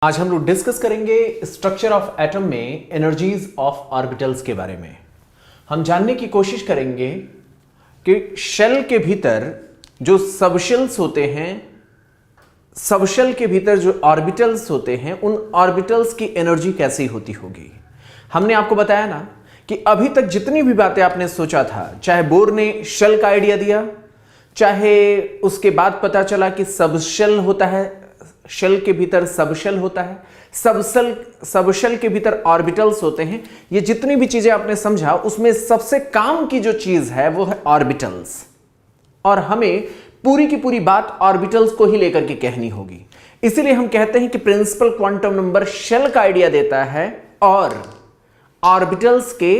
आज हम लोग डिस्कस करेंगे स्ट्रक्चर ऑफ एटम में एनर्जीज ऑफ ऑर्बिटल्स के बारे में। हम जानने की कोशिश करेंगे कि शेल के भीतर जो सबशेल्स होते हैं, सबशेल के भीतर जो ऑर्बिटल्स होते हैं, उन ऑर्बिटल्स की एनर्जी कैसी होती होगी। हमने आपको बताया ना कि अभी तक जितनी भी बातें आपने सोचा था, चाहे बोर ने शेल का आइडिया दिया, चाहे उसके बाद पता चला कि सबशेल होता है, शेल के भीतर सबशेल होता है, सबशेल के भीतर ऑर्बिटल्स होते हैं, ये जितनी भी चीजें आपने समझा उसमें सबसे काम की जो चीज है वो है ऑर्बिटल्स। और हमें पूरी की पूरी बात ऑर्बिटल्स को ही लेकर के कहनी होगी। इसीलिए हम कहते हैं कि प्रिंसिपल क्वांटम नंबर शेल का आइडिया देता है और ऑर्बिटल्स के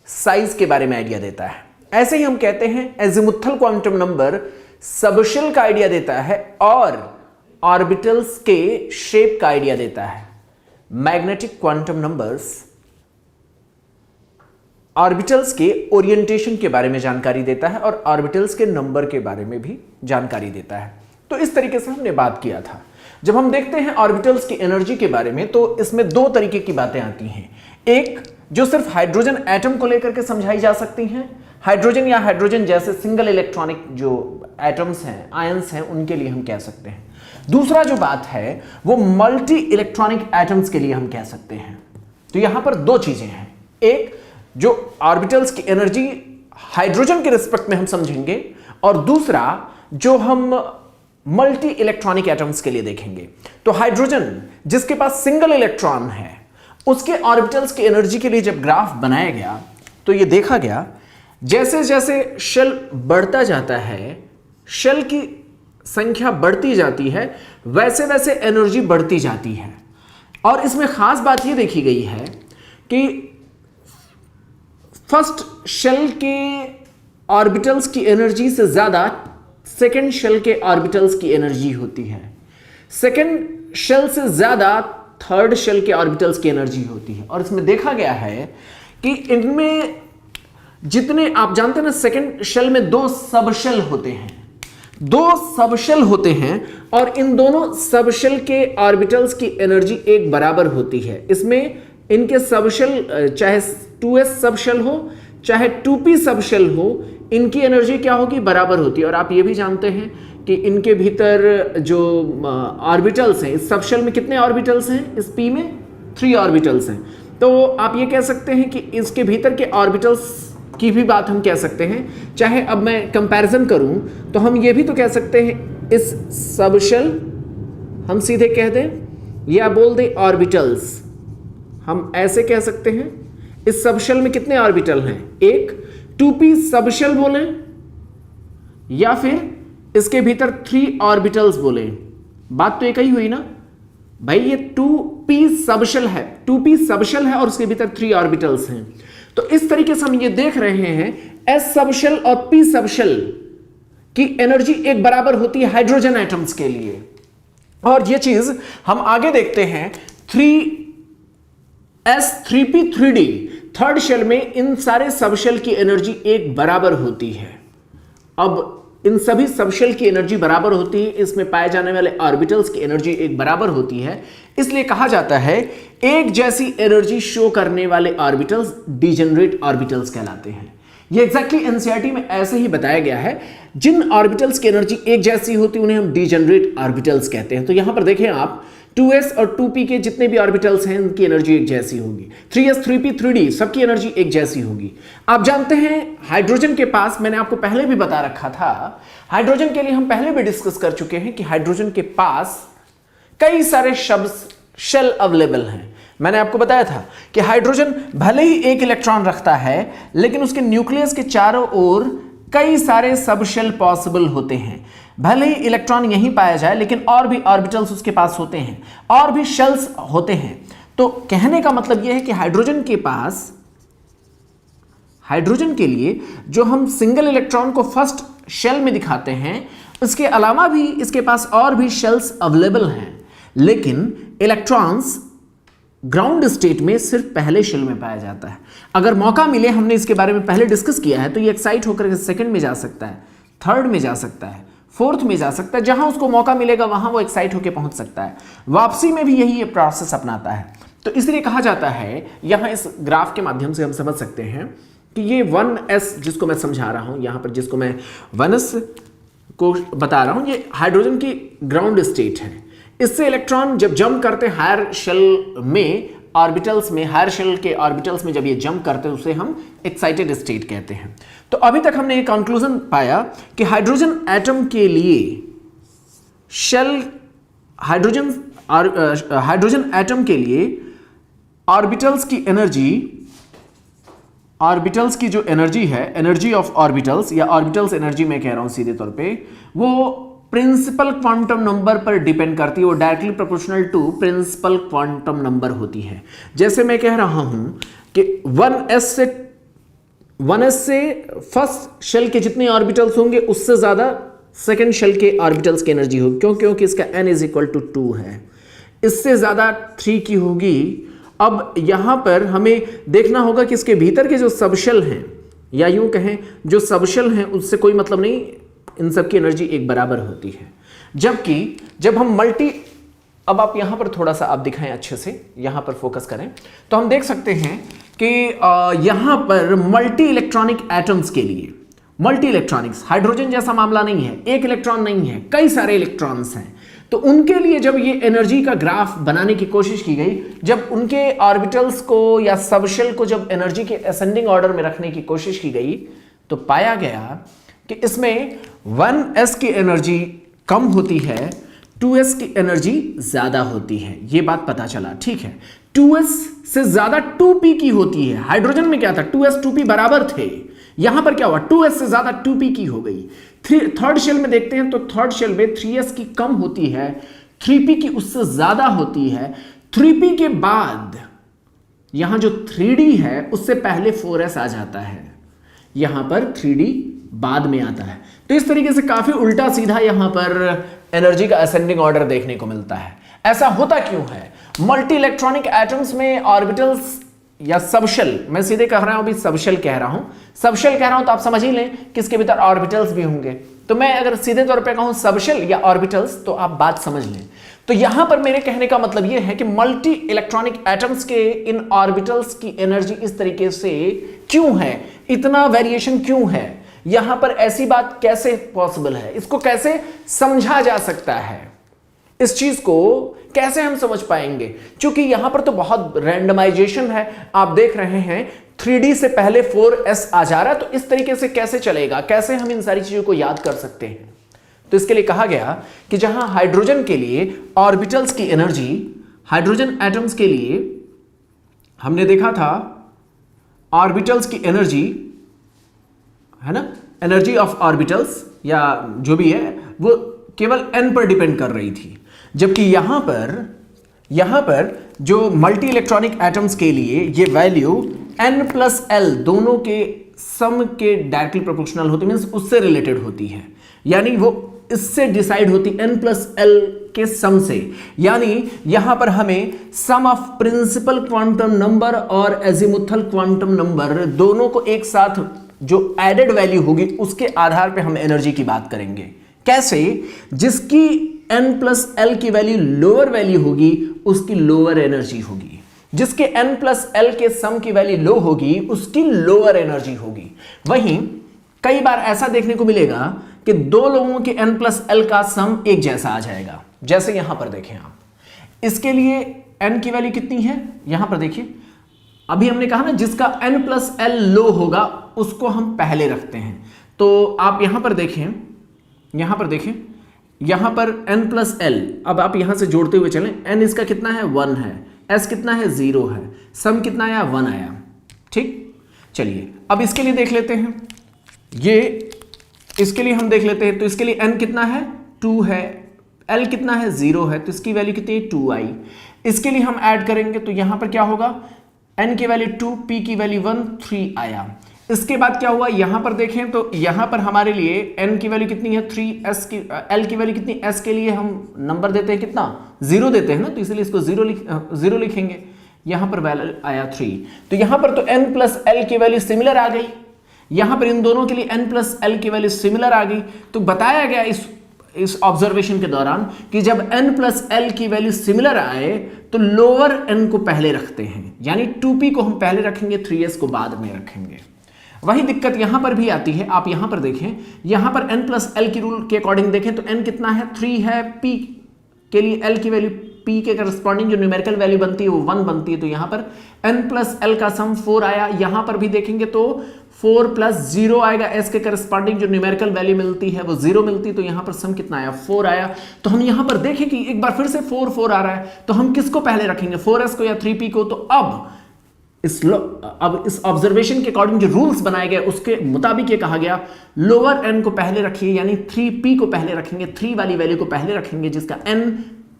साइज के बारे में आइडिया देता है। ऐसे ही हम कहते हैं एजिमुथल क्वांटम नंबर सबशेल का आइडिया देता है और ऑर्बिटल्स के शेप का आइडिया देता है। मैग्नेटिक क्वांटम नंबर्स ऑर्बिटल्स के ओरिएंटेशन के बारे में जानकारी देता है और ऑर्बिटल्स के नंबर के बारे में भी जानकारी देता है। तो इस तरीके से हमने बात किया था। जब हम देखते हैं ऑर्बिटल्स की एनर्जी के बारे में तो इसमें दो तरीके की बातें आती हैं। एक जो सिर्फ हाइड्रोजन एटम को लेकर के समझाई जा सकती हैं, हाइड्रोजन या हाइड्रोजन जैसे सिंगल इलेक्ट्रॉनिक जो एटम्स हैं, आयंस हैं, उनके लिए हम कह सकते हैं। दूसरा जो बात है वो मल्टी इलेक्ट्रॉनिक एटम्स के लिए हम कह सकते हैं। तो यहां पर दो चीजें हैं। एक जो ऑर्बिटल्स की एनर्जी हाइड्रोजन के रिस्पेक्ट में हम समझेंगे और दूसरा जो हम मल्टी इलेक्ट्रॉनिक एटम्स के लिए देखेंगे। तो हाइड्रोजन जिसके पास सिंगल इलेक्ट्रॉन है, उसके ऑर्बिटल्स की एनर्जी के लिए जब ग्राफ बनाया गया तो यह देखा गया जैसे जैसे शेल बढ़ता जाता है, शेल की संख्या बढ़ती जाती है, वैसे वैसे एनर्जी बढ़ती जाती है। और इसमें खास बात यह देखी गई है कि फर्स्ट शेल के ऑर्बिटल्स की एनर्जी से ज्यादा सेकेंड शेल के ऑर्बिटल्स की एनर्जी होती है, सेकेंड शेल से ज्यादा थर्ड शेल के ऑर्बिटल्स की एनर्जी होती है। और इसमें देखा गया है कि इनमें जितने आप जानते हैं ना, सेकेंड शेल में दो सबशेल होते हैं, दो सबशेल होते हैं और इन दोनों सबशेल के ऑर्बिटल्स की एनर्जी एक बराबर होती है। इसमें इनके सबशेल चाहे 2s सबशेल हो चाहे 2p सबशेल हो, इनकी एनर्जी क्या होगी, बराबर होती है। और आप ये भी जानते हैं कि इनके भीतर जो ऑर्बिटल्स हैं, इस सबशेल में कितने ऑर्बिटल्स हैं, इस p में 3 ऑर्बिटल्स हैं। तो आप ये कह सकते हैं कि इसके भीतर के ऑर्बिटल्स की भी बात हम कह सकते हैं। चाहे अब मैं कंपैरिजन करूं तो हम ये भी तो कह सकते हैं इस सबशेल हम सीधे कह दें या बोल दें ऑर्बिटल्स, हम ऐसे कह सकते हैं इस सबशेल में कितने ऑर्बिटल हैं, एक 2p सबशेल बोले या फिर इसके भीतर 3 ऑर्बिटल्स बोले। बात तो एक ही हुई ना भाई, ये 2p सबशेल है, 2p सबशेल है और उसके भीतर 3 ऑर्बिटल्स हैं। तो इस तरीके से हम ये देख रहे हैं s सबशेल और p सबशेल की एनर्जी एक बराबर होती है हाइड्रोजन एटम्स के लिए। और ये चीज हम आगे देखते हैं 3s 3p 3d third shell में इन सारे सबशेल की एनर्जी एक बराबर होती है। अब इन सभी सबशेल की एनर्जी बराबर होती है, इसमें पाए जाने वाले ऑर्बिटल्स की एनर्जी एक बराबर होती है, इसलिए कहा जाता है एक जैसी एनर्जी शो करने वाले ऑर्बिटल्स डिजेनरेट ऑर्बिटल्स कहलाते हैं। ये एग्जैक्टली एनसीईआरटी में ऐसे ही बताया गया है, जिन ऑर्बिटल्स की एनर्जी एक जैसी होती है उन्हें हम डिजेनरेट ऑर्बिटल्स कहते हैं। तो यहां पर देखें आप 2s और 2p के जितने भी ऑर्बिटल्स हैं उनकी एनर्जी एक जैसी होगी, 3s 3p 3d सबकी एनर्जी एक जैसी होगी। आप जानते हैं हाइड्रोजन के पास, मैंने आपको पहले भी बता रखा था, हाइड्रोजन के लिए हम पहले भी डिस्कस कर चुके हैं कि हाइड्रोजन के पास कई सारे शेल अवेलेबल हैं। मैंने आपको बताया था कि हाइड्रोजन भले ही एक इलेक्ट्रॉन रखता है लेकिन उसके न्यूक्लियस के चारों ओर कई सारे सबशेल पॉसिबल होते हैं। भले ही इलेक्ट्रॉन यहीं पाया जाए लेकिन और भी ऑर्बिटल्स उसके पास होते हैं, और भी शेल्स होते हैं। तो कहने का मतलब यह है कि हाइड्रोजन के पास, हाइड्रोजन के लिए जो हम सिंगल इलेक्ट्रॉन को फर्स्ट शेल में दिखाते हैं, इसके अलावा भी इसके पास और भी शेल्स अवेलेबल हैं, लेकिन इलेक्ट्रॉन्स ग्राउंड स्टेट में सिर्फ पहले शेल में पाया जाता है। अगर मौका मिले, हमने इसके बारे में पहले डिस्कस किया है, तो ये एक्साइट होकर सेकंड में जा सकता है, थर्ड में जा सकता है, फोर्थ में जा सकता है, जहां उसको मौका मिलेगा वहां वो एक्साइट होकर पहुंच सकता है। वापसी में भी यही ये प्रोसेस अपनाता है। तो इसलिए कहा जाता है, यहां इस ग्राफ के माध्यम से हम समझ सकते हैं कि ये 1s जिसको मैं समझा रहा हूं, यहां पर जिसको मैं 1s को बता रहा हूं, ये हाइड्रोजन की ग्राउंड स्टेट है। इससे इलेक्ट्रॉन जब जंप करते हायर शेल में ऑर्बिटल्स में, हायर शेल के ऑर्बिटल्स में जब ये जंप करते हैं उसे हम एक्साइटेड स्टेट कहते हैं। तो अभी तक हमने ये कंक्लूजन पाया कि हाइड्रोजन एटम के लिए शेल हाइड्रोजन एटम के लिए ऑर्बिटल्स की एनर्जी, ऑर्बिटल्स की जो एनर्जी है, एनर्जी ऑफ ऑर्बिटल्स या ऑर्बिटल्स एनर्जी मैं कह रहा हूं सीधे तौर पे, वो प्रिंसिपल क्वांटम नंबर पर डिपेंड करती है। वो directly proportional to principal quantum number होती है। जैसे मैं कह रहा हूं कि 1s से फर्स्ट शेल के जितने ऑर्बिटल्स होंगे उससे ज्यादा सेकेंड शेल के ऑर्बिटल्स की एनर्जी होगी। क्यों? क्योंकि इसका n इज इक्वल टू 2 है। इससे ज्यादा 3 की होगी। अब यहां पर हमें देखना होगा कि इसके भीतर के जो सबशेल हैं, या यूं कहें जो सबशेल हैं, उससे कोई मतलब नहीं, इन सब की एनर्जी एक बराबर होती है। जबकि जब हम अब आप यहां पर थोड़ा सा आप दिखाएं अच्छे से, यहां पर फोकस करें, तो हम देख सकते हैं कि यहां पर मल्टी इलेक्ट्रॉनिक एटम्स के लिए, मल्टी इलेक्ट्रॉनिक्स, हाइड्रोजन जैसा मामला नहीं है, एक इलेक्ट्रॉन नहीं है, कई सारे इलेक्ट्रॉन्स हैं। तो उनके लिए जब ये एनर्जी का ग्राफ बनाने की कोशिश की गई, जब उनके ऑर्बिटल्स को या सबशेल को जब एनर्जी के असेंडिंग ऑर्डर में रखने की कोशिश की गई, तो पाया गया कि इसमें 1s की एनर्जी कम होती है, 2s की एनर्जी ज्यादा होती है। यह बात पता चला, ठीक है। 2s से ज्यादा 2p की होती है। हाइड्रोजन में क्या था, 2s 2p बराबर थे। यहां पर क्या हुआ, 2s से ज्यादा 2p की हो गई। थर्ड शेल में देखते हैं तो थर्ड शेल में 3s की कम होती है, 3p की उससे ज्यादा होती है। 3p के बाद यहां जो 3d है उससे पहले 4s आ जाता है, यहां पर 3d बाद में आता है। तो इस तरीके से काफी उल्टा सीधा यहां पर एनर्जी का असेंडिंग ऑर्डर देखने को मिलता है। ऐसा होता क्यों है? मल्टी इलेक्ट्रॉनिक एटम्स में ऑर्बिटल्स या सबशेल, मैं सीधे कह रहा हूं, अभी सबशेल कह रहा हूं, सबशेल कह रहा हूं तो आप समझ ही लें कि इसके भीतर ऑर्बिटल्स भी होंगे। तो मैं अगर सीधे तौर पे कहूं सबशेल या ऑर्बिटल्स तो आप बात समझ लें। तो यहां पर मेरे कहने का मतलब यह है कि मल्टी इलेक्ट्रॉनिक एटम्स के इन ऑर्बिटल्स की एनर्जी इस तरीके से क्यों है, इतना वेरिएशन क्यों है, यहां पर ऐसी बात कैसे पॉसिबल है, इसको कैसे समझा जा सकता है, इस चीज को कैसे हम समझ पाएंगे? क्योंकि यहां पर तो बहुत रैंडमाइजेशन है। आप देख रहे हैं 3D से पहले 4s आ जा रहा है, तो इस तरीके से कैसे चलेगा, कैसे हम इन सारी चीजों को याद कर सकते हैं? तो इसके लिए कहा गया कि जहां हाइड्रोजन के लिए ऑर्बिटल्स की एनर्जी, हाइड्रोजन एटम्स के लिए हमने देखा था ऑर्बिटल्स की एनर्जी है ना, एनर्जी ऑफ ऑर्बिटल्स या जो भी है वो केवल n पर डिपेंड कर रही थी। जबकि यहां पर जो मल्टी इलेक्ट्रॉनिक एटम्स के लिए ये वैल्यू n प्लस l दोनों के सम के डायरेक्टली प्रोपोर्शनल होती, मींस उससे रिलेटेड होती है। यानी वो इससे डिसाइड होती n प्लस l के सम से। यानी यहां पर हमें सम ऑफ प्रिंसिपल क्वांटम नंबर और एजीमुथल क्वांटम नंबर दोनों को एक साथ जो एडेड वैल्यू होगी उसके आधार पे हम एनर्जी की बात करेंगे। कैसे? जिसकी n प्लस l की वैल्यू लोअर वैल्यू होगी उसकी लोअर एनर्जी होगी, जिसके n प्लस l के सम की वैल्यू लो होगी उसकी लोअर एनर्जी होगी। वहीं कई बार ऐसा देखने को मिलेगा कि दो लोगों के n प्लस l का सम एक जैसा आ जाएगा। जैसे यहां पर देखें आप, इसके लिए n की वैल्यू कितनी है, यहां पर देखिए, अभी हमने कहा ना जिसका n प्लस l लो होगा उसको हम पहले रखते हैं। तो आप यहां पर देखें, यहां पर n प्लस l, अब आप यहां से जोड़ते हुए चलें, n इसका कितना है 1 है, s कितना है 0 है, सम कितना आया 1 आया। ठीक, चलिए अब इसके लिए देख लेते हैं, ये इसके लिए हम देख लेते हैं। तो इसके लिए n कितना है 2 है, l कितना है 0 है, तो इसकी वैल्यू कितनी है 2 आई। इसके लिए हम ऐड करेंगे तो यहां पर क्या होगा, n की वैल्यू 2, p की वैल्यू 1, 3 आया। इसके बाद क्या हुआ, यहां पर देखें तो यहां पर हमारे लिए n की वैल्यू कितनी है 3, s की l की वैल्यू कितनी, s के लिए हम नंबर देते हैं कितना 0 देते हैं ना, तो इसलिए इसको 0 लिखेंगे। यहां पर वैल्यू आया 3, तो यहां पर तो n प्लस l की वैल्यू सिमिलर आ गई, यहां पर इन दोनों के लिए n प्लस l की वैल्यू सिमिलर आ गई। तो बताया गया इस ऑब्जर्वेशन के दौरान कि जब n प्लस एल की वैल्यू सिमिलर आए तो लोअर n को पहले रखते हैं, यानी 2p को हम पहले रखेंगे, 3s को बाद में रखेंगे। वही दिक्कत यहां पर भी आती है। आप यहां पर देखें, यहां पर n प्लस एल की रूल के अकॉर्डिंग देखें तो n कितना है, 3 है, p के लिए l की वैल्यू p के करस्पॉन्डिंग जो न्यूमेरिकल वैल्यू बनती है वो 1 बनती है, तो यहां पर n प्लस एल का सम 4 आया। यहां पर भी देखेंगे तो 4 प्लस 0 आएगा, s के करस्पॉन्डिंग जो न्यूमेरिकल वैल्यू मिलती है वो 0 मिलती है, तो यहां पर सम कितना आया, 4 आया। तो हम यहां पर देखें कि एक बार फिर से 4 4 आ रहा है, तो हम किसको पहले रखेंगे, 4s को या 3p को। तो अब इस ऑब्जर्वेशन के अकॉर्डिंग जो रूल्स बनाए गए उसके मुताबिक ये कहा गया लोअर n को पहले रखिए, यानी 3p को पहले रखेंगे, 3 वाली वैल्यू को पहले रखेंगे, जिसका n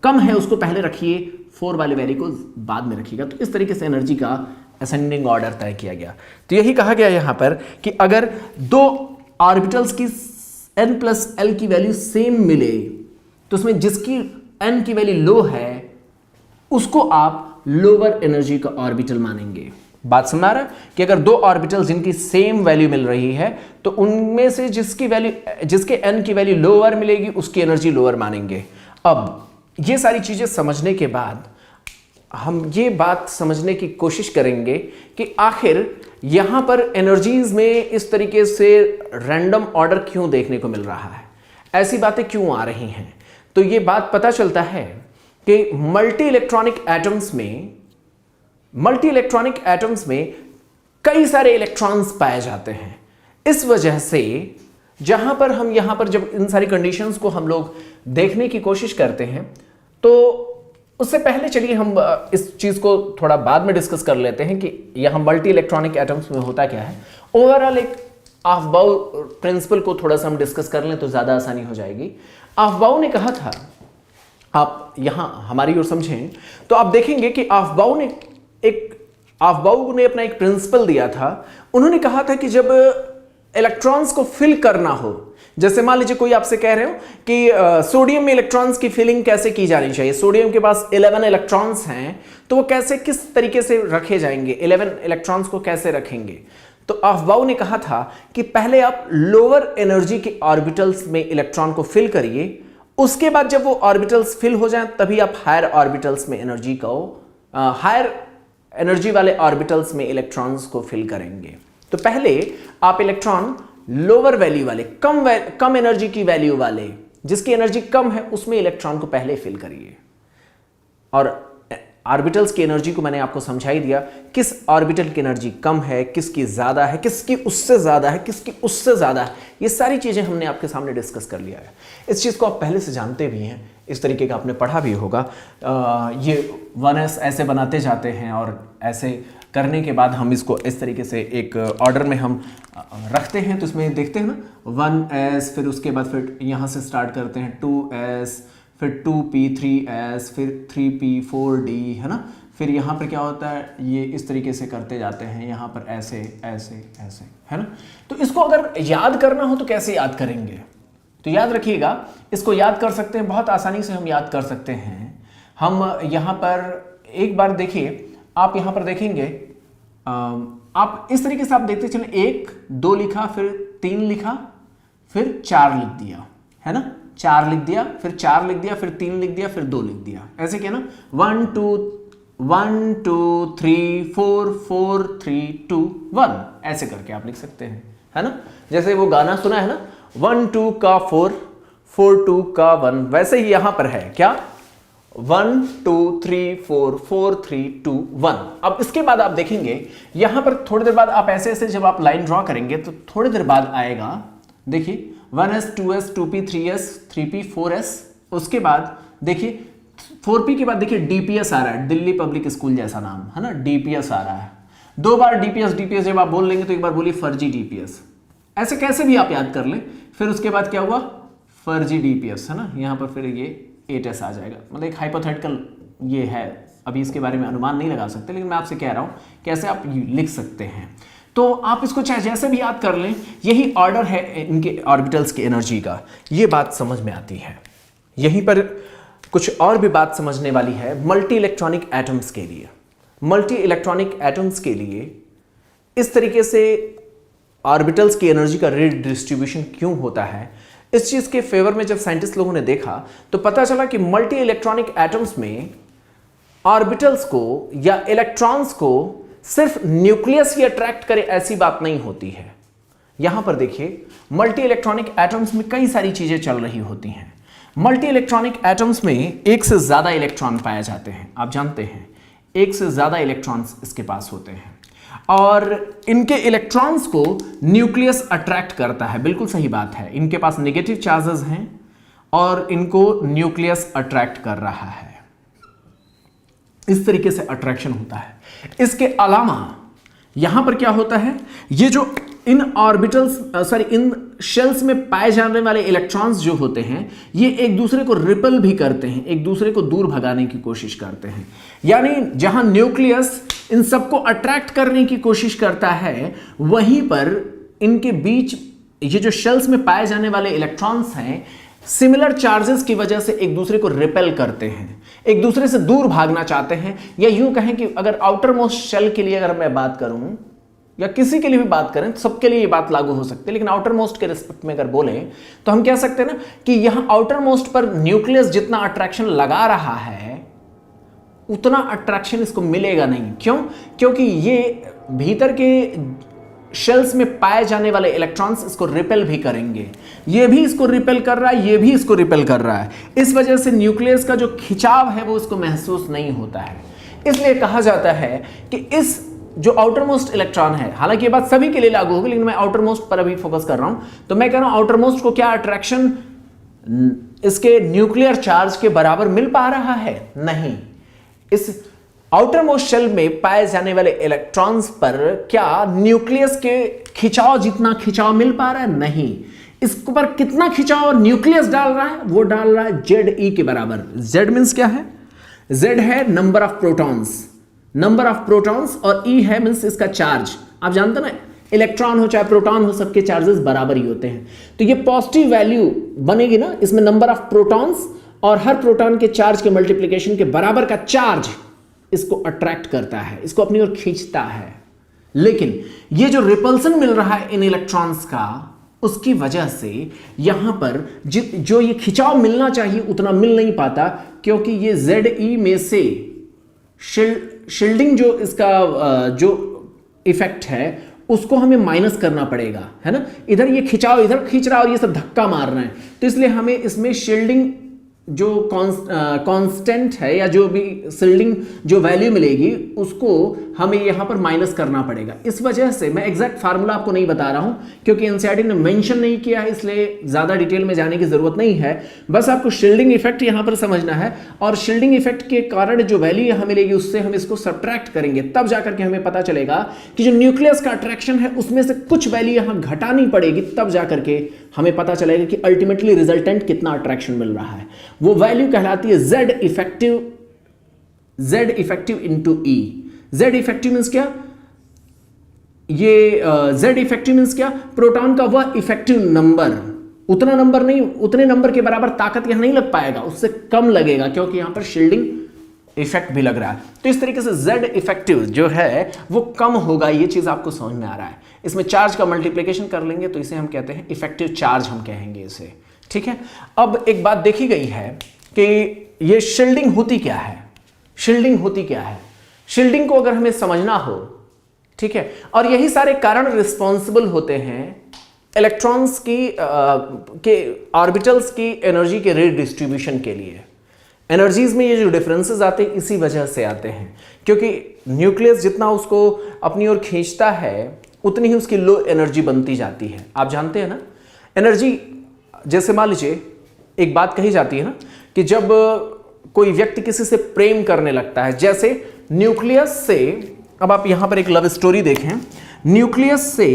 कम है उसको पहले रखिए, 4 वाली वैल्यू को बाद में रखिएगा। तो इस तरीके से एनर्जी का असेंडिंग ऑर्डर तय किया गया। तो यही कहा गया यहां पर कि अगर दो ऑर्बिटल्स की n प्लस एल की वैल्यू सेम मिले तो उसमें जिसकी n की वैल्यू लो है उसको आप लोअर एनर्जी का ऑर्बिटल मानेंगे। बात समझ आ रहा है कि अगर दो ऑर्बिटल जिनकी सेम वैल्यू मिल रही है तो उनमें से जिसके n की वैल्यू लोअर मिलेगी उसकी एनर्जी लोअर मानेंगे। अब ये सारी चीजें समझने के बाद हम ये बात समझने की कोशिश करेंगे कि आखिर यहां पर एनर्जीज में इस तरीके से रैंडम ऑर्डर क्यों देखने को मिल रहा है, ऐसी बातें क्यों आ रही हैं। तो ये बात पता चलता है कि मल्टी इलेक्ट्रॉनिक एटम्स में कई सारे इलेक्ट्रॉन्स पाए जाते हैं। इस वजह से जहां पर जब इन सारी कंडीशंस को हम लोग देखने की कोशिश करते हैं तो उससे पहले चलिए हम इस चीज को थोड़ा बाद में डिस्कस कर लेते हैं कि यहां मल्टी इलेक्ट्रॉनिक एटम्स में होता क्या है। ओवरऑल एक अफबाउ प्रिंसिपल को थोड़ा सा हम डिस्कस कर लें तो ज्यादा आसानी हो जाएगी। अफबाउ ने कहा था, आप यहां हमारी ओर समझें तो आप देखेंगे कि अफबाउ ने अपना एक प्रिंसिपल दिया था। उन्होंने कहा था कि जब इलेक्ट्रॉन्स को फिल करना हो, जैसे मान लीजिए कोई आपसे कह रहे हो कि सोडियम में इलेक्ट्रॉन्स की फिलिंग कैसे की जानी चाहिए, सोडियम के पास 11 इलेक्ट्रॉन्स हैं तो वो कैसे किस तरीके से रखे जाएंगे, 11 इलेक्ट्रॉन्स को कैसे रखेंगे। तो अफबाउ ने कहा था कि पहले आप लोअर एनर्जी के ऑर्बिटल्स में इलेक्ट्रॉन को फिल करिए, उसके बाद जब वो ऑर्बिटल्स फिल हो जाएं तभी आप हायर ऑर्बिटल्स में हायर एनर्जी वाले ऑर्बिटल्स में इलेक्ट्रॉन्स को फिल करेंगे। तो पहले आप इलेक्ट्रॉन लोअर वैल्यू वाले, कम एनर्जी की वैल्यू वाले, जिसकी एनर्जी कम है उसमें इलेक्ट्रॉन को पहले फिल करिए। और ऑर्बिटल्स की एनर्जी को मैंने आपको समझा ही दिया, किस ऑर्बिटल की एनर्जी कम है, किसकी ज्यादा है, किसकी उससे ज्यादा है, किसकी उससे ज्यादा है, ये सारी चीजें हमने आपके सामने डिस्कस कर लिया है। इस चीज को आप पहले से जानते भी हैं, इस तरीके का आपने पढ़ा भी होगा। ये 1s ऐसे बनाते जाते हैं और ऐसे करने के बाद हम इसको इस तरीके से एक ऑर्डर में हम रखते हैं। तो इसमें देखते हैं ना 1s, फिर उसके बाद फिर यहाँ से स्टार्ट करते हैं 2s, फिर 2p, 3s, फिर 3p, 4d, है ना। फिर यहाँ पर क्या होता है, ये इस तरीके से करते जाते हैं, यहाँ पर ऐसे ऐसे ऐसे, है ना। तो इसको अगर याद करना हो तो कैसे याद करेंगे, तो याद रखिएगा, इसको याद कर सकते हैं, बहुत आसानी से हम याद कर सकते हैं। हम यहाँ पर एक बार देखिए, आप यहाँ पर देखेंगे, आप इस तरीके से आप देखते चले, 1 2 लिखा, फिर 3 लिखा, फिर 4 लिख दिया, है ना, 4 लिख दिया, फिर 4 लिख दिया, फिर 3 लिख दिया, फिर 2 लिख दिया, ऐसे किया ना। 1 2 3 4 4 3 2 1 ऐसे करके आप लिख सकते हैं, है ना। जैसे वो गाना सुना है ना, 1 2 का 4 4 2 का 1, वैसे ही यहां पर है क्या, 1 2 3 4 4 3 2 1। अब इसके बाद आप देखेंगे यहां पर थोड़ी देर बाद आप ऐसे ऐसे जब आप लाइन ड्रॉ करेंगे तो थोड़ी देर बाद आएगा, देखिए 1s 2s 2p 3s 3p 4s, उसके बाद देखिए 4p के बाद देखिए DPS आ रहा है, दिल्ली पब्लिक स्कूल जैसा नाम, है ना, DPS आ रहा है। 2 बार DPS जब आप बोल लेंगे तो एक बार बोलिए फर्जी DPS, ऐसे कैसे भी आप याद कर लें। फिर उसके बाद क्या हुआ, फर्जी DPS, है ना, यहाँ पर फिर ये 8s आ जाएगा। मतलब एक हाइपोथेटिकल ये है, अभी इसके बारे में अनुमान नहीं लगा सकते, लेकिन मैं आपसे कह रहा हूँ कैसे आप लिख सकते हैं। तो आप इसको चाहे जैसे भी याद कर लें, यही ऑर्डर है इनके ऑर्बिटल्स की एनर्जी का, ये बात समझ में आती है। यहीं पर कुछ और भी बात समझने वाली है मल्टी इलेक्ट्रॉनिक एटम्स के लिए। मल्टी इलेक्ट्रॉनिक एटम्स के लिए इस तरीके से ऑर्बिटल्स की एनर्जी का रीडिस्ट्रीब्यूशन क्यों होता है, इस चीज के फेवर में जब साइंटिस्ट लोगों ने देखा तो पता चला कि मल्टी इलेक्ट्रॉनिक एटम्स में ऑर्बिटल्स को या इलेक्ट्रॉन्स को सिर्फ न्यूक्लियस ही अट्रैक्ट करे ऐसी बात नहीं होती है। यहां पर देखिए, मल्टी इलेक्ट्रॉनिक एटम्स में कई सारी चीजें चल रही होती हैं। मल्टी इलेक्ट्रॉनिक एटम्स में एक से ज्यादा इलेक्ट्रॉन पाए जाते हैं, आप जानते हैं, एक से ज्यादा इलेक्ट्रॉन्स इसके पास होते हैं और इनके इलेक्ट्रॉन्स को न्यूक्लियस अट्रैक्ट करता है। बिल्कुल सही बात है, इनके पास नेगेटिव चार्जेस हैं और इनको न्यूक्लियस अट्रैक्ट कर रहा है। इस तरीके से अट्रैक्शन होता है। इसके अलावा यहां पर क्या होता है, ये जो इन ऑर्बिटल्स इन शेल्स में पाए जाने वाले इलेक्ट्रॉन्स जो होते हैं, ये एक दूसरे को रिपल भी करते हैं, एक दूसरे को दूर भगाने की कोशिश करते हैं। यानी जहां न्यूक्लियस इन सबको अट्रैक्ट करने की कोशिश करता है, वहीं पर इनके बीच ये जो शेल्स में पाए जाने वाले इलेक्ट्रॉन्स हैं, सिमिलर चार्जेस की वजह से एक दूसरे को रिपेल करते हैं, एक दूसरे से दूर भागना चाहते हैं। या यूं कहें कि अगर आउटर मोस्ट शेल के लिए अगर मैं बात करूं या किसी के लिए भी बात करें तो सबके लिए ये बात लागू हो सकती है, लेकिन आउटर मोस्ट के रिस्पेक्ट में अगर बोलें तो हम कह सकते हैं ना कि यहां आउटर मोस्ट पर न्यूक्लियस जितना अट्रैक्शन लगा रहा है उतना अट्रैक्शन इसको मिलेगा नहीं। क्यों? क्योंकि ये भीतर के शेल्स में पाए जाने वाले इलेक्ट्रॉन्स इसको रिपेल भी करेंगे। ये भी इसको रिपेल कर रहा है, ये भी इसको रिपेल कर रहा है। इस वजह से न्यूक्लियस का जो खिंचाव है वो इसको महसूस नहीं होता है। इसलिए कहा जाता है कि इस जो आउटर मोस्ट इलेक्ट्रॉन है, हालांकि ये बात सभी के लिए लागू होगी, लेकिन मैं आउटर मोस्ट पर अभी फोकस कर रहा हूं, तो मैं कह रहा हूं आउटर मोस्ट को क्या अट्रैक्शन इसके न्यूक्लियर चार्ज के बराबर मिल पा रहा है? नहीं। इस आउटर मोस्ट शेल में पाए जाने वाले इलेक्ट्रॉन्स पर क्या न्यूक्लियस के खिंचाव जितना खिंचाव मिल पा रहा है? नहीं। इस पर कितना खिंचाव न्यूक्लियस डाल रहा है? वो डाल रहा है Ze के बराबर। Z मींस क्या है? Z है number of protons, number of protons, और E है मींस इसका चार्ज। आप जानते ना, इलेक्ट्रॉन हो चाहे प्रोटॉन हो, सबके चार्जेस बराबर ही होते हैं। तो ये पॉजिटिव वैल्यू बनेगी ना, इसमें नंबर ऑफ प्रोटॉन्स और हर प्रोटॉन के चार्ज के मल्टीप्लिकेशन के बराबर का चार्ज इसको अट्रैक्ट करता है, इसको अपनी ओर खींचता है। लेकिन ये जो रिपल्सन मिल रहा है इन इलेक्ट्रॉन्स का, उसकी वजह से यहां पर जो ये खिंचाव मिलना चाहिए उतना मिल नहीं पाता, क्योंकि ये Ze में से शील्डिंग जो इसका जो इफेक्ट है उसको हमें माइनस करना पड़ेगा, है ना। इधर ये खिंचाव इधर खींच रहा है और ये सब धक्का मार रहे हैं, तो इसलिए हमें इसमें शील्डिंग जो कांस्टेंट है या जो भी शील्डिंग जो वैल्यू मिलेगी उसको हमें यहां पर माइनस करना पड़ेगा। इस वजह से मैं एग्जैक्ट फार्मूला आपको नहीं बता रहा हूं क्योंकि एनसीईआरटी ने मेंशन नहीं किया है, इसलिए ज्यादा डिटेल में जाने की जरूरत नहीं है। बस आपको शील्डिंग इफेक्ट यहां पर समझना है और शील्डिंग इफेक्ट के कारण जो वैल्यू यहां मिलेगी उससे हम इसको सब्ट्रैक्ट करेंगे, तब जाकर के हमें पता चलेगा कि जो न्यूक्लियस का अट्रैक्शन है उसमें से कुछ वैल्यू यहां घटानी पड़ेगी, तब जाकर के हमें पता चलेगा कि अल्टीमेटली रिजल्टेंट कितना अट्रैक्शन मिल रहा है। वो वैल्यू कहलाती है Z effective into E। Z effective means क्या? ये Z इफेक्टिव मींस क्या? प्रोटॉन का वह इफेक्टिव नंबर, उतना नंबर नहीं, उतने नंबर के बराबर ताकत यहां नहीं लग पाएगा, उससे कम लगेगा क्योंकि यहां पर शील्डिंग इफेक्ट भी लग रहा है। तो इस तरीके से Z इफेक्टिव जो है वो कम होगा, ये चीज आपको समझ में आ रहा है। इसमें चार्ज का मल्टीप्लिकेशन कर लेंगे तो इसे हम कहते हैं इफेक्टिव चार्ज, हम कहेंगे इसे, ठीक है। अब एक बात देखी गई है कि ये शील्डिंग होती क्या है, शील्डिंग होती क्या है। शील्डिंग को अगर हमें समझना हो, ठीक है, और यही सारे कारण रिस्पॉन्सिबल होते हैं इलेक्ट्रॉन्स की के ऑर्बिटल्स की एनर्जी के रीडिस्ट्रीब्यूशन के लिए। एनर्जीज में ये जो डिफरेंसेस आते हैं इसी वजह से आते हैं, क्योंकि न्यूक्लियस जितना उसको अपनी ओर खींचता है उतनी ही उसकी लो एनर्जी बनती जाती है। आप जानते हैं ना, एनर्जी जैसे मान लीजिए एक बात कही जाती है ना कि जब कोई व्यक्ति किसी से प्रेम करने लगता है, जैसे न्यूक्लियस से, अब आप यहां पर एक लव स्टोरी देखें, न्यूक्लियस से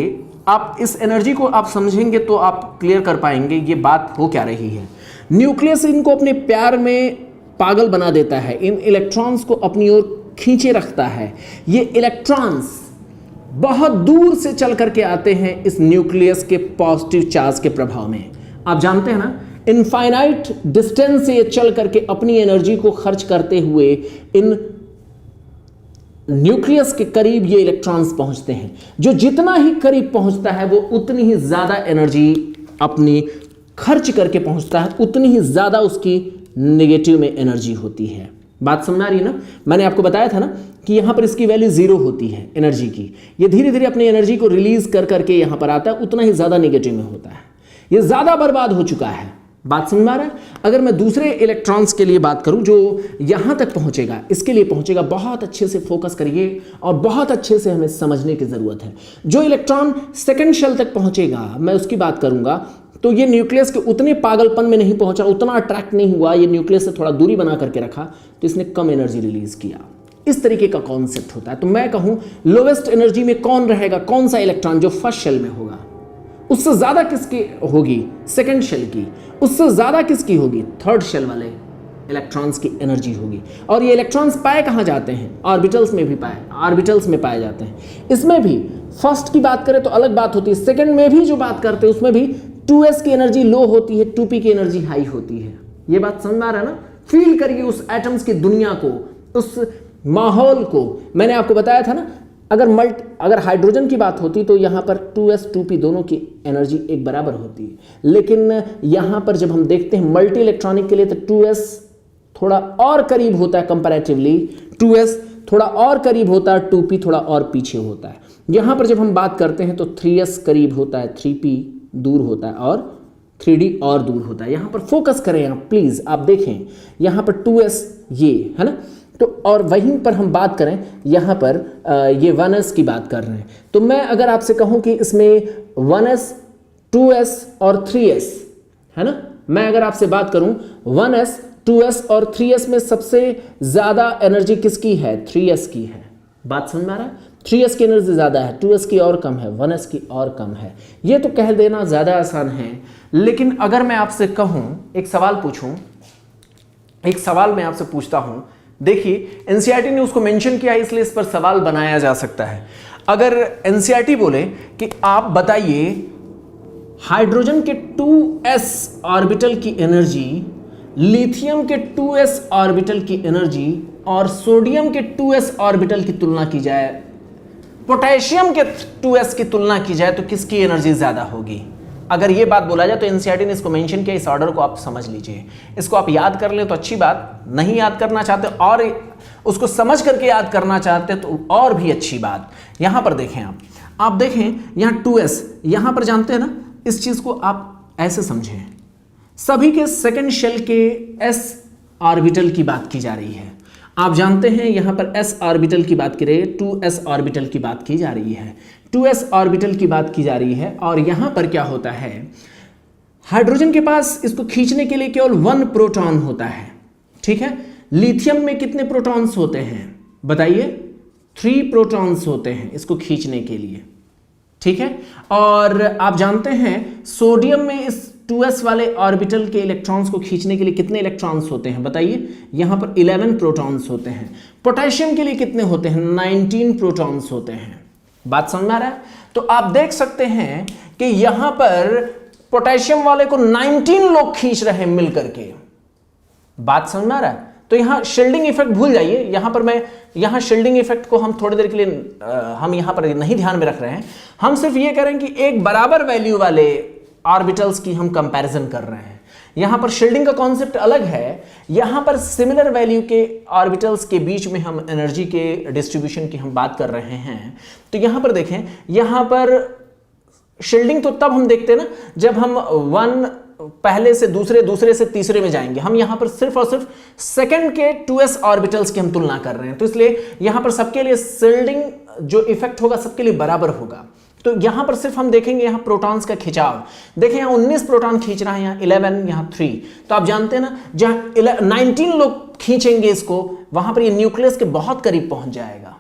आप इस एनर्जी को आप समझेंगे तो आप क्लियर कर पाएंगे ये बात हो क्या रही है। न्यूक्लियस इनको अपने प्यार में पागल बना देता है, इन इलेक्ट्रॉन्स को अपनी ओर खींचे रखता है। ये इलेक्ट्रॉन्स बहुत दूर से चल करके आते हैं इस न्यूक्लियस के पॉजिटिव चार्ज के प्रभाव में। आप जानते हैं ना, इनफाइनाइट डिस्टेंस से ये चल करके अपनी एनर्जी को खर्च करते हुए इन न्यूक्लियस के करीब ये इलेक्ट्रॉन्स पहुंचते हैं। जो जितना ही करीब पहुंचता है वो उतनी ही ज्यादा एनर्जी अपनी खर्च करके पहुंचता है उतनी ही ज़्यादा उसकी नेगेटिव में एनर्जी होती है। बात समझ आ रही है ना? मैंने आपको बताया था ना कि यहाँ पर इसकी वैल्यू 0 होती है एनर्जी की। ये धीरे धीरे अपनी एनर्जी को रिलीज कर करके यहाँ पर आता है, उतना ही ज़्यादा नेगेटिव में होता है, ये ज़्यादा बर्बाद हो चुका है। बात समझ में आ रहा है? अगर मैं दूसरे इलेक्ट्रॉन्स के लिए बात करूं जो यहां तक पहुंचेगा, इसके लिए पहुंचेगा, बहुत अच्छे से फोकस करिए और बहुत अच्छे से हमें समझने की जरूरत है। जो इलेक्ट्रॉन सेकंड शेल तक पहुंचेगा मैं उसकी बात करूंगा, तो ये न्यूक्लियस के उतने पागलपन में नहीं पहुंचा, उतना अट्रैक्ट नहीं हुआ, ये न्यूक्लियस से थोड़ा दूरी बना करके रखा, तो इसने कम एनर्जी रिलीज किया। इस तरीके का कॉन्सेप्ट होता है। तो मैं कहूं लोवेस्ट एनर्जी में कौन रहेगा, कौन सा इलेक्ट्रॉन? जो फर्स्ट शेल में होगा। उससे ज्यादा किसकी होगी? सेकंड शेल की। उससे ज्यादा किसकी होगी? थर्ड शेल वाले इलेक्ट्रॉन्स की एनर्जी होगी। और ये इलेक्ट्रॉन्स पाए कहां जाते हैं? ऑर्बिटल्स में भी ऑर्बिटल्स में पाए जाते हैं। इसमें भी फर्स्ट की बात करें तो अलग बात होती है, सेकंड में भी जो बात करते हैं उसमें भी 2s की एनर्जी लो होती है, 2p की एनर्जी हाई होती है। ये बात समझ में आ रहा है ना? फील करिए उस एटम्स की दुनिया को, उस माहौल को। मैंने आपको बताया था ना, अगर हाइड्रोजन की बात होती तो यहाँ पर 2s 2p दोनों की एनर्जी एक बराबर होती है, लेकिन यहाँ पर जब हम देखते हैं मल्टी इलेक्ट्रॉनिक के लिए तो 2s थोड़ा और करीब होता है कंपैरेटिवली, 2s थोड़ा और करीब होता है, 2p थोड़ा और पीछे होता है। यहाँ पर जब हम बात करते हैं तो 3s करीब होता है, 3p दूर होता है और 3d और दूर होता है। यहाँ पर फोकस करें आप प्लीज, आप देखें यहाँ पर 2s ये है ना, तो और वहीं पर हम बात करें यहाँ पर ये 1s की बात कर रहे हैं। तो मैं अगर आपसे कहूँ कि इसमें 1s 2s और 3s है ना, मैं अगर आपसे बात करूँ 1s 2s और 3s में सबसे ज़्यादा एनर्जी किसकी है? 3s की है। बात समझ में आ रहा है? 3s की एनर्जी ज़्यादा है, 2s की और कम है, 1s की और कम है। ये तो कह देना ज़्यादा आसान है, लेकिन अगर मैं आपसे कहूँ, एक सवाल पूछूँ, एक सवाल मैं आपसे पूछता हूँ, देखिए एनसीईआरटी ने उसको मेंशन किया है इसलिए इस पर सवाल बनाया जा सकता है। अगर एनसीईआरटी बोले कि आप बताइए हाइड्रोजन के 2s ऑर्बिटल की एनर्जी, लिथियम के 2s ऑर्बिटल की एनर्जी और सोडियम के 2s ऑर्बिटल की तुलना की जाए, पोटेशियम के 2s की तुलना की जाए, तो किसकी एनर्जी ज्यादा होगी? अगर ये बात बोला जाए तो एनसीईआरटी ने इसको मेंशन किया, इस ऑर्डर को आप समझ लीजिए। इसको आप याद कर ले तो अच्छी बात, नहीं याद करना चाहते और उसको समझ करके याद करना चाहते तो और भी अच्छी बात। यहां पर देखें आप देखें यहां 2s, यहां पर जानते हैं ना, इस चीज को आप ऐसे समझें, सभी के सेकंड शेल के s ऑर्बिटल की बात की जा रही है। आप जानते हैं यहां पर s ऑर्बिटल की बात की रही है, 2s ऑर्बिटल की बात की जा रही है, 2s ऑर्बिटल की बात की जा रही है। और यहां पर क्या होता है, हाइड्रोजन के पास इसको खींचने के लिए केवल 1 प्रोटॉन होता है, ठीक है। लिथियम में कितने प्रोटॉन्स होते हैं बताइए? 3 प्रोटॉन्स होते हैं इसको खींचने के लिए, ठीक है। और आप जानते हैं सोडियम में इस 2s वाले ऑर्बिटल के इलेक्ट्रॉन्स को खींचने के लिए कितने इलेक्ट्रॉन्स होते हैं बताइए? यहां पर 11 प्रोटॉन्स होते हैं। पोटेशियम के लिए कितने होते हैं? 19 प्रोटॉन्स होते हैं। बात समझ में आ रहा है? तो आप देख सकते हैं कि यहां पर पोटेशियम वाले को 19 लोग खींच रहे हैं मिलकर के। बात समझ में आ रहा है? तो यहां शील्डिंग इफेक्ट भूल जाइए, यहां शील्डिंग इफेक्ट को हम थोड़ी देर के लिए हम यहां पर नहीं ध्यान में रख रहे हैं। हम सिर्फ ये करें कि एक बराबर वैल्यू वाले ऑर्बिटल्स की हम कंपैरिजन कर रहे हैं। यहां पर शील्डिंग का कॉन्सेप्ट अलग है, यहां पर सिमिलर वैल्यू के ऑर्बिटल्स के बीच में हम एनर्जी के डिस्ट्रीब्यूशन की हम बात कर रहे हैं। तो यहां पर देखें, यहां पर शील्डिंग तो तब हम देखते हैं ना जब हम 1 पहले से दूसरे से तीसरे में जाएंगे। हम यहां पर सिर्फ और सिर्फ सेकंड के 2s ऑर्बिटल्स की हम तुलना कर रहे हैं, तो इसलिए यहां पर सबके लिए शील्डिंग जो इफेक्ट होगा सबके लिए बराबर होगा। तो यहां पर सिर्फ हम देखेंगे यहां प्रोटॉन्स का खिंचाव, देखिए यहां 19 प्रोटॉन खींच रहा है, यहां 11, यहां 3। तो आप जानते हैं ना जहां 19 लोग खींचेंगे इसको, वहां पर ये न्यूक्लियस के बहुत करीब पहुंच जाएगा।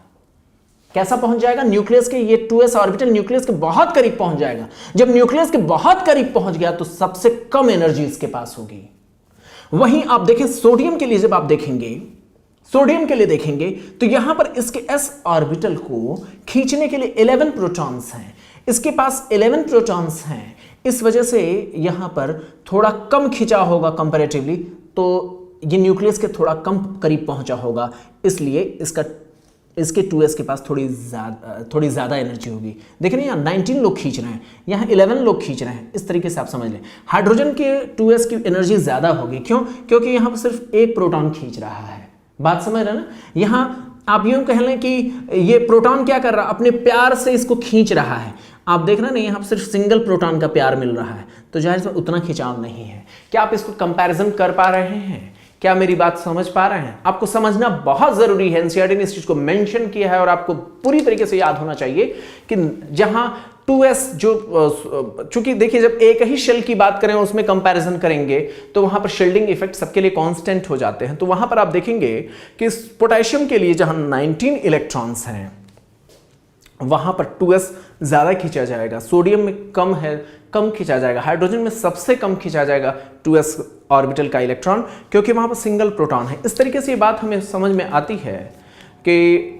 कैसा पहुंच जाएगा? न्यूक्लियस के ये 2s ऑर्बिटल न्यूक्लियस के बहुत करीब पहुंच जाएगा। जब न्यूक्लियस के बहुत करीब पहुंच गया तो सबसे कम एनर्जी इसके पास होगी। वहीं आप देखें सोडियम के लिए, जब आप देखेंगे सोडियम के लिए देखेंगे तो यहां पर इसके s ऑर्बिटल को खींचने के लिए 11 प्रोटॉन्स हैं, इसके पास 11 प्रोटॉन्स हैं। इस वजह से यहां पर थोड़ा कम खिंचा होगा कंपैरेटिवली, तो ये न्यूक्लियस के थोड़ा कम करीब पहुंचा होगा, इसलिए इसका इसके 2s के पास थोड़ी ज़्यादा एनर्जी होगी। देखिए ना, यहाँ 19 लोग खींच रहे हैं, यहाँ 11 लोग खींच रहे हैं, इस तरीके से आप समझ लें। हाइड्रोजन के 2s की एनर्जी ज़्यादा होगी, क्यों? क्योंकि यहाँ पर सिर्फ एक प्रोटॉन खींच रहा है। बात समझ रहे हैं ना? यहाँ आप यूँ कह लें कि ये प्रोटॉन क्या कर रहा है, अपने प्यार से इसको खींच रहा है। आप देख रहे हैं ना, यहाँ पर सिर्फ सिंगल प्रोटॉन का प्यार मिल रहा है, तो जाहिर से उतना खिंचाव नहीं है। क्या आप इसको कंपैरिजन कर पा रहे हैं? क्या मेरी बात समझ पा रहे हैं? आपको समझना बहुत जरूरी है, एनसीईआरटी ने इस चीज को मेंशन किया है और आपको पूरी तरीके से याद होना चाहिए कि जहां 2s जो, चूंकि देखिए जब एक ही शेल की बात करें उसमें कंपैरिजन करेंगे तो वहां पर शील्डिंग इफेक्ट सबके लिए कांस्टेंट हो जाते हैं। तो वहां पर आप देखेंगे कि पोटेशियम के लिए जहां 19 इलेक्ट्रॉन्स हैं वहां पर 2s ज्यादा खींचा जाएगा, सोडियम में कम है, कम खींचा जाएगा, हाइड्रोजन में सबसे कम खींचा जाएगा 2s ऑर्बिटल का इलेक्ट्रॉन, क्योंकि वहां पर सिंगल प्रोटॉन है। इस तरीके से ये बात हमें समझ में आती है कि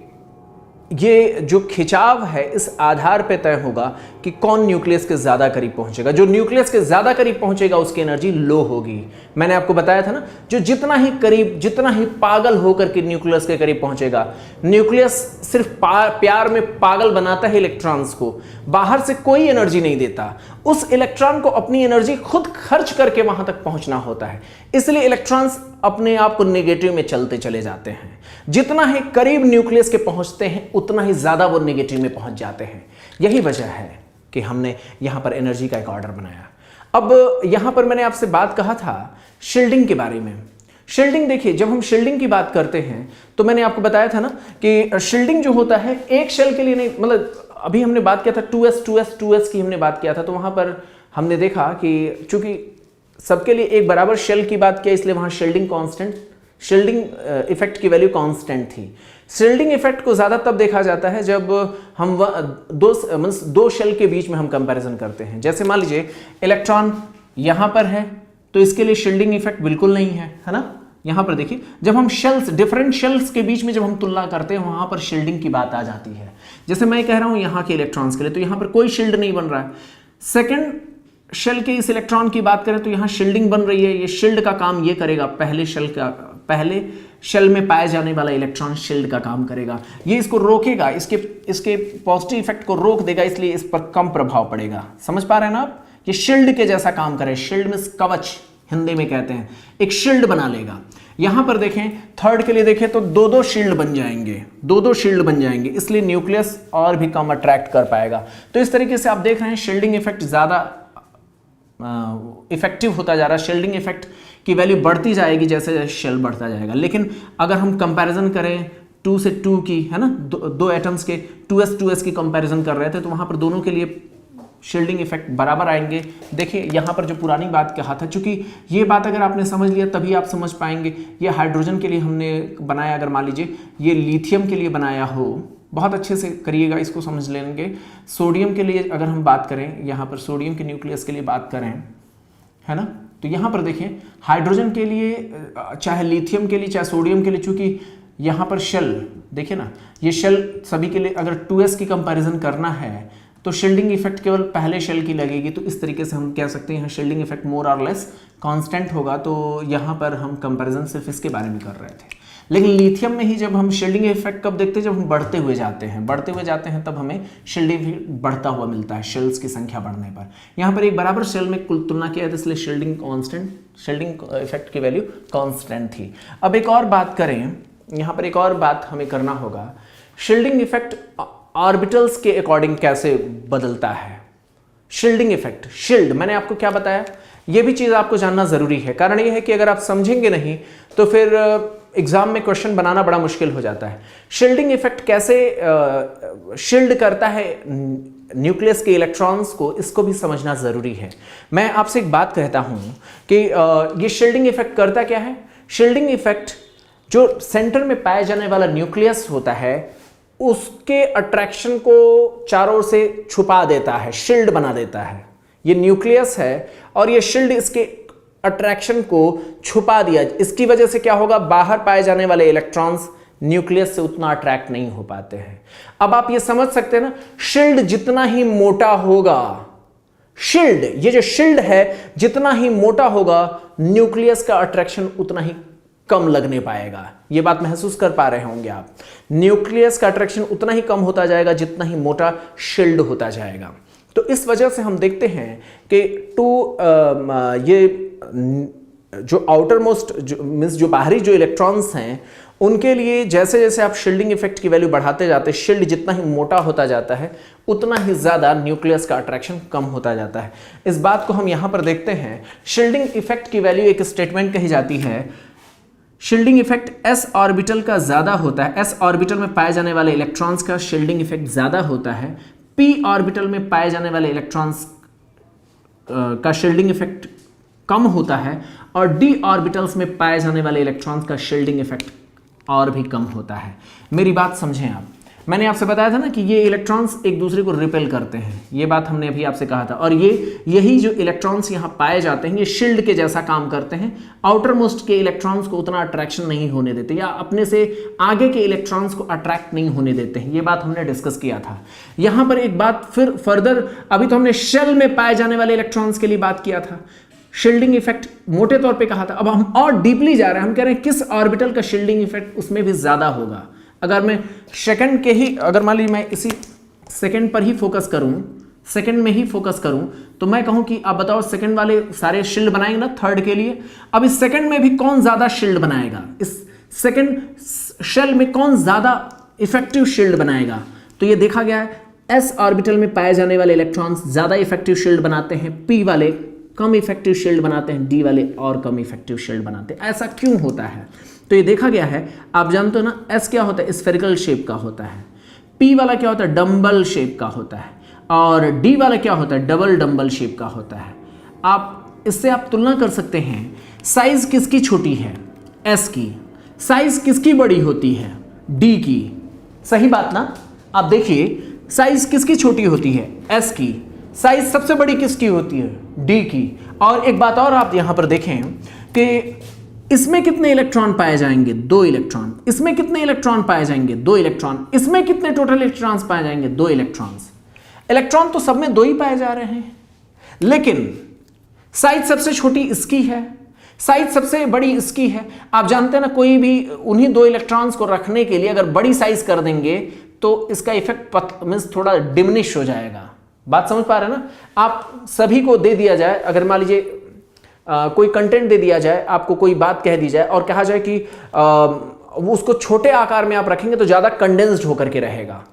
ये जो खिंचाव है इस आधार पे तय होगा कि कौन न्यूक्लियस के ज्यादा करीब पहुंचेगा। जो न्यूक्लियस के ज्यादा करीब पहुंचेगा उसकी एनर्जी लो होगी। मैंने आपको बताया था ना, जो जितना ही करीब, जितना ही पागल होकर के न्यूक्लियस के करीब पहुंचेगा, न्यूक्लियस सिर्फ प्यार में पागल बनाता है इलेक्ट्रॉन्स को, बाहर से कोई एनर्जी नहीं देता। उस इलेक्ट्रॉन को अपनी एनर्जी खुद खर्च करके वहां तक पहुंचना होता है, इसलिए इलेक्ट्रॉन्स अपने आप को नेगेटिव में चलते चले जाते हैं। जितना ही करीब न्यूक्लियस के पहुंचते हैं उतना ही ज्यादा वो नेगेटिव में पहुंच जाते हैं। यही वजह है कि हमने यहां पर एनर्जी का एक ऑर्डर बनाया। अब यहां पर मैंने आपसे बात कहा था शील्डिंग के बारे में। शील्डिंग देखिए, जब हम शील्डिंग की बात करते हैं तो मैंने आपको बताया था ना कि शील्डिंग जो होता है एक शेल के लिए नहीं, मतलब अभी हमने बात किया था 2s की हमने बात किया था, तो वहां पर हमने देखा कि चूंकि सबके लिए एक बराबर शेल की बात किया इसलिए वहां शील्डिंग कांस्टेंट, शील्डिंग इफेक्ट की वैल्यू कांस्टेंट थी। शील्डिंग इफेक्ट को ज्यादा तब देखा जाता है जब हम दो शेल के बीच में हम कंपैरिजन करते हैं। जैसे मान लीजिए इलेक्ट्रॉन यहां पर है तो इसके लिए शील्डिंग इफेक्ट बिल्कुल नहीं है ना। यहां पर देखिए जब हम शेल्स, डिफरेंट शेल्स के बीच में जब हम तुलना करते हैं वहां पर शील्डिंग की बात आ जाती है। जैसे मैं कह रहा हूं यहां के इलेक्ट्रॉन्स के लिए तो यहां पर कोई शील्ड नहीं बन रहा है। सेकंड शेल के इस इलेक्ट्रॉन की बात करें तो यहां शील्डिंग बन रही है। ये शील्ड का काम ये करेगा, पहले शेल में पाया जाने वाला इलेक्ट्रॉन शील्ड का काम करेगा, ये इसको रोकेगा, इसके पॉजिटिव इफेक्ट को रोक देगा, इसलिए इस पर कम प्रभाव पड़ेगा। समझ पा रहे हैं ना आप? ये शील्ड के जैसा काम करे, शील्ड में कवच हिंदी में कहते हैं, एक शील्ड बना लेगा। यहां पर देखें थर्ड के लिए देखें तो दो शील्ड बन जाएंगे, दो शील्ड बन जाएंगे, इसलिए न्यूक्लियस और भी कम अट्रैक्ट कर पाएगा। तो इस तरीके से आप देख रहे हैं शील्डिंग इफेक्ट ज्यादा इफेक्टिव होता जा रहा है। शील्डिंग इफेक्ट की वैल्यू बढ़ती जाएगी जैसे जैसे शेल बढ़ता जाएगा। लेकिन अगर हम कंपैरिजन करें 2 से 2 की, है ना, दो एटम्स के 2s की कंपैरिजन कर रहे थे तो वहां पर दोनों के लिए शील्डिंग इफेक्ट बराबर आएंगे। देखिए यहां पर जो पुरानी बात कहा था, चूंकि ये बात अगर आपने समझ लिया तभी आप समझ पाएंगे। ये हाइड्रोजन के लिए हमने बनाया, अगर मान लीजिए ये लिथियम के लिए बनाया हो, बहुत अच्छे से करिएगा, इसको समझ लेंगे। सोडियम के लिए अगर हम बात करें, यहाँ पर सोडियम के न्यूक्लियस के लिए बात करें, है ना, तो यहाँ पर देखें हाइड्रोजन के लिए, चाहे लिथियम के लिए चाहे सोडियम के लिए, चूंकि यहाँ पर शेल देखिए ना, ये शेल सभी के लिए अगर 2s की कंपैरिजन करना है तो शील्डिंग इफेक्ट केवल पहले शेल की लगेगी। तो इस तरीके से हम कह सकते हैं शील्डिंग इफेक्ट मोर और लेस कांस्टेंट होगा। तो यहाँ पर हम कंपैरिजन सिर्फ इसके बारे में कर रहे थे। लेकिन लिथियम में ही जब हम शील्डिंग इफेक्ट कब देखते हैं, जब हम बढ़ते हुए जाते हैं तब हमें शील्डिंग बढ़ता हुआ मिलता है शेल्स की संख्या बढ़ने पर। यहाँ पर एक बराबर शेल में कुल तुलना किया था इसलिए शील्डिंग कांस्टेंट, शील्डिंग इफेक्ट की वैल्यू कांस्टेंट थी। अब एक और बात करें, यहाँ पर एक और बात हमें करना होगा, शील्डिंग इफेक्ट ऑर्बिटल्स के अकॉर्डिंग कैसे बदलता है। शील्डिंग इफेक्ट, शील्ड मैंने आपको क्या बताया, ये भी चीज आपको जानना जरूरी है। कारण ये है कि अगर आप समझेंगे नहीं तो फिर एग्जाम में क्वेश्चन बनाना बड़ा मुश्किल हो जाता है। शील्डिंग इफेक्ट कैसे शील्ड करता है न्यूक्लियस के इलेक्ट्रॉन्स को, इसको भी समझना जरूरी है। मैं आपसे एक बात कहता हूं कि ये शील्डिंग इफेक्ट करता क्या है। शील्डिंग इफेक्ट जो सेंटर में पाया जाने वाला न्यूक्लियस होता है उसके अट्रैक्शन को चारों ओर से छुपा देता है, शील्ड बना देता है। ये न्यूक्लियस है और ये शील्ड इसके अट्रैक्शन को छुपा दिया। इसकी वजह से क्या होगा, बाहर पाए जाने वाले इलेक्ट्रॉन्स न्यूक्लियस से उतना अट्रैक्ट नहीं हो पाते हैं। अब आप ये समझ सकते हैं ना, शील्ड जितना ही मोटा होगा, शील्ड, ये जो शील्ड है जितना ही मोटा होगा न्यूक्लियस का अट्रैक्शन उतना ही कम लगने पाएगा। ये बात महसूस कर पा रहे होंगे आप। न्यूक्लियस का अट्रैक्शन उतना ही कम होता जाएगा जितना ही मोटा शील्ड होता जाएगा। तो इस वजह से हम देखते हैं कि ये जो आउटर मोस्ट मीन्स जो बाहरी जो इलेक्ट्रॉन्स हैं उनके लिए जैसे जैसे आप शील्डिंग इफेक्ट की वैल्यू बढ़ाते जाते हैं, शील्ड जितना ही मोटा होता जाता है उतना ही ज़्यादा न्यूक्लियस का अट्रैक्शन कम होता जाता है। इस बात को हम यहाँ पर देखते हैं। शील्डिंग इफेक्ट की वैल्यू एक स्टेटमेंट कही जाती है, शील्डिंग इफेक्ट s ऑर्बिटल का ज़्यादा होता है, s ऑर्बिटल में पाए जाने वाले इलेक्ट्रॉन्स का शील्डिंग इफेक्ट ज़्यादा होता है, p ऑर्बिटल में पाए जाने वाले इलेक्ट्रॉन्स का शील्डिंग इफेक्ट कम होता है, और d ऑर्बिटल्स में पाए जाने वाले इलेक्ट्रॉन्स का शील्डिंग इफेक्ट और भी कम होता है। मेरी बात समझें आप, मैंने आपसे बताया था ना कि ये इलेक्ट्रॉन्स एक दूसरे को रिपेल करते हैं, ये बात हमने अभी आपसे कहा था, और यही जो इलेक्ट्रॉन्स यहाँ पाए जाते हैं ये शील्ड के जैसा काम करते हैं, आउटर मोस्ट के इलेक्ट्रॉन्स को उतना अट्रैक्शन नहीं होने देते या अपने से आगे के इलेक्ट्रॉन्स को अट्रैक्ट नहीं होने देते हैं। ये बात हमने डिस्कस किया था। यहाँ पर एक बात फिर फर्दर, अभी तो हमने शेल में पाए जाने वाले इलेक्ट्रॉन्स के लिए बात किया था, शील्डिंग इफेक्ट मोटे तौर पे कहा था। अब हम और डीपली जा रहे हैं, हम कह रहे हैं किस ऑर्बिटल का शील्डिंग इफेक्ट उसमें भी ज्यादा होगा। अगर मैं सेकंड के ही, अगर मान लीजिए मैं इसी सेकंड पर ही फोकस करूं, सेकंड में ही फोकस करूं, तो मैं कहूं कि आप बताओ सेकंड वाले सारे शील्ड बनाएंगे ना थर्ड के लिए, अब इस सेकंड में भी कौन ज्यादा शील्ड बनाएगा, इस सेकंड शेल में कौन ज्यादा इफेक्टिव शील्ड बनाएगा। तो ये देखा गया है एस ऑर्बिटल में पाए जाने वाले इलेक्ट्रॉन्स ज्यादा इफेक्टिव शील्ड बनाते हैं, पी वाले कम इफेक्टिव शील्ड बनाते हैं, डी वाले और कम इफेक्टिव शील्ड बनाते हैं। ऐसा क्यों होता है? तो ये देखा गया है, आप जानते हो ना, एस क्या होता है, स्फेरिकल शेप का होता है, पी वाला क्या होता है, डम्बल शेप का होता है, और डी वाला क्या होता है, डबल डम्बल शेप का होता है। आप इससे आप तुलना कर सकते हैं, साइज किसकी छोटी है, एस की, साइज किसकी बड़ी होती है, डी की। सही बात ना? आप देखिए साइज किसकी छोटी होती है, एस की, साइज सबसे बड़ी किसकी होती है, डी की। और एक बात और आप यहां पर देखें कि इसमें कितने इलेक्ट्रॉन पाए जाएंगे, 2 इलेक्ट्रॉन, इसमें कितने इलेक्ट्रॉन पाए जाएंगे, 2 इलेक्ट्रॉन, इसमें कितने टोटल इलेक्ट्रॉन्स पाए जाएंगे, 2 इलेक्ट्रॉन्स। इलेक्ट्रॉन तो सब में 2 ही पाए जा रहे हैं, लेकिन साइज सबसे छोटी इसकी है, साइज सबसे बड़ी इसकी है। आप जानते हैं ना, कोई भी उन्हीं 2 इलेक्ट्रॉन्स को रखने के लिए अगर बड़ी साइज कर देंगे तो इसका इफेक्ट मींस थोड़ा डिमिनिश हो जाएगा। बात समझ पा रहे हैं ना? आप सभी को दे दिया जाए, अगर मान लीजिए कोई कंटेंट दे दिया जाए, आपको कोई बात कह दी जाए और कहा जाए कि उसको छोटे आकार में आप रखेंगे तो ज़्यादा कंडेंस्ड होकर के रहेगा,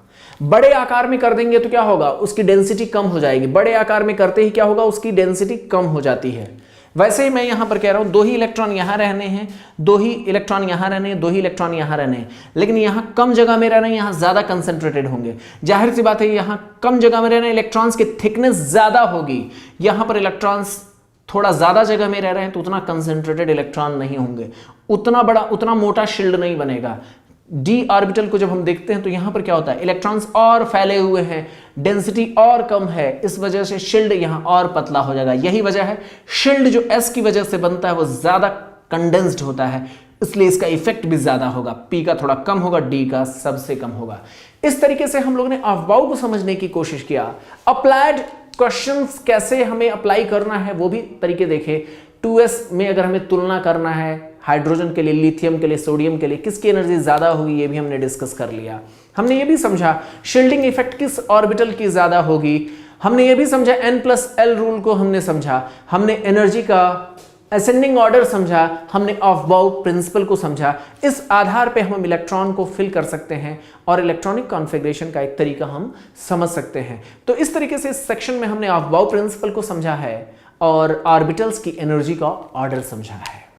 बड़े आकार में कर देंगे तो क्या होगा, उसकी डेंसिटी कम हो जाएगी, बड़े आकार में करते ही क्या होगा, उसकी डेंसिटी कम हो जाती है। वैसे ही मैं यहां पर कह रहा हूं 2 ही इलेक्ट्रॉन यहां रहने हैं, 2 ही इलेक्ट्रॉन यहां रहने हैं, 2 ही इलेक्ट्रॉन यहां रहने हैं, लेकिन यहां कम जगह में रह रहे हैं, यहां ज्यादा कंसंट्रेटेड होंगे। जाहिर सी बात है, यहां कम जगह में रह रहे हैं, इलेक्ट्रॉन्स की थिकनेस ज्यादा होगी, यहां पर इलेक्ट्रॉन्स थोड़ा ज्यादा जगह में रह रहे हैं तो उतना कंसंट्रेटेड इलेक्ट्रॉन नहीं होंगे, उतना बड़ा उतना मोटा शील्ड नहीं बनेगा। डी ऑर्बिटल को जब हम देखते हैं तो यहां पर क्या होता है, इलेक्ट्रॉन्स और फैले हुए हैं, डेंसिटी और कम है, इस वजह से शील्ड यहां और पतला हो जाएगा। यही वजह है शील्ड जो एस की वजह से बनता है वो ज्यादा कंडेंस्ड होता है, इसलिए इसका इफेक्ट भी ज्यादा होगा। पी का थोड़ा कम होगा, डी का सबसे कम होगा। इस तरीके से हम लोगों ने अफवाहों को समझने की कोशिश किया। अप्लाइड क्वेश्चंस कैसे हमें अप्लाई करना है वो भी तरीके देखे। 2s में अगर हमें तुलना करना है, हाइड्रोजन के लिए, लिथियम के लिए, सोडियम के लिए किसकी एनर्जी ज्यादा होगी, ये भी हमने डिस्कस कर लिया। हमने ये भी समझा शील्डिंग इफेक्ट किस ऑर्बिटल की ज्यादा होगी, हमने ये भी समझा n+l रूल को हमने समझा, हमने एनर्जी का असेंडिंग ऑर्डर समझा, हमने अफबाउ प्रिंसिपल को समझा। इस आधार पे हम इलेक्ट्रॉन को फिल कर सकते हैं और इलेक्ट्रॉनिक कॉन्फ़िगरेशन का एक तरीका हम समझ सकते हैं। तो इस तरीके से इस सेक्शन में हमने अफबाउ प्रिंसिपल को समझा है और ऑर्बिटल्स की एनर्जी का ऑर्डर समझा है।